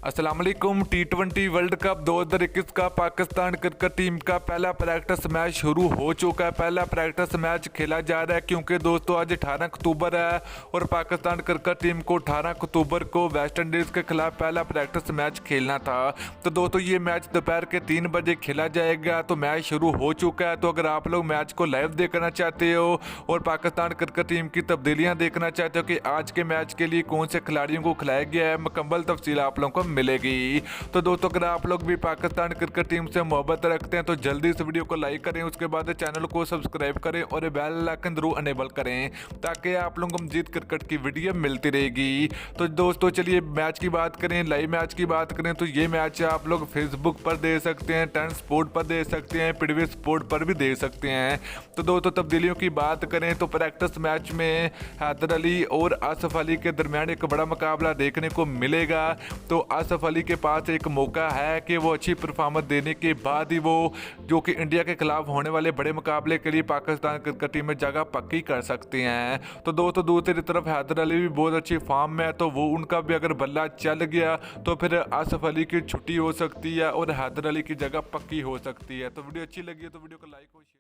अस्सलाम वालेकुम। T20 world cup 2021 का पाकिस्तान क्रिकेट टीम का पहला प्रैक्टिस मैच शुरू हो चुका है। पहला प्रैक्टिस मैच खेला जा रहा है क्योंकि दोस्तों आज 18 अक्टूबर है और पाकिस्तान क्रिकेट टीम को 18 अक्टूबर को वेस्ट इंडीज़ के खिलाफ पहला प्रैक्टिस मैच खेलना था। तो दोस्तों ये मैच दोपहर के 3 बजे खेला जाएगा। तो मैच शुरू हो चुका है। तो अगर आप लोग मैच को लाइव देखना चाहते हो और पाकिस्तान क्रिकेट टीम की तब्दीलियाँ देखना चाहते हो कि आज के मैच के लिए कौन से खिलाड़ियों को खिलाया गया है, मुकम्मल तफसील आप लोगों को मिलेगी। तो दोस्तों अगर आप लोग भी पाकिस्तान क्रिकेट टीम से मोहब्बत रखते हैं तो जल्दी इस वीडियो को लाइक करें, उसके बाद चैनल को सब्सक्राइब करें और बेल आइकन जरूर अनेबल करें ताकि आप लोगों को मजीद क्रिकेट की वीडियो मिलती रहेगी। तो दोस्तों चलिए मैच की बात करें, लाइव मैच की बात करें तो ये मैच आप लोग फेसबुक पर दे सकते हैं, टर्न स्पोर्ट पर दे सकते हैं, पीडीवी स्पोर्ट पर भी दे सकते हैं। तो दोस्तों तब्दीलियों की बात करें तो प्रैक्टिस मैच में हैदर अली और आसिफ अली के दरमियान एक बड़ा मुकाबला देखने को मिलेगा। तो आसिफ अली के पास एक मौका है कि वो अच्छी परफॉर्मेंस देने के बाद ही वो जो कि इंडिया के खिलाफ होने वाले बड़े मुकाबले के लिए पाकिस्तान क्रिकेट टीम में जगह पक्की कर सकते हैं। तो दोस्तों दूसरी तरफ हैदर अली भी बहुत अच्छी फॉर्म में है, तो वो उनका भी अगर बल्ला चल गया तो फिर आसिफ अली की छुट्टी हो सकती है और हैदर अली की जगह पक्की हो सकती है। तो वीडियो अच्छी लगी है तो वीडियो को लाइक और शेयर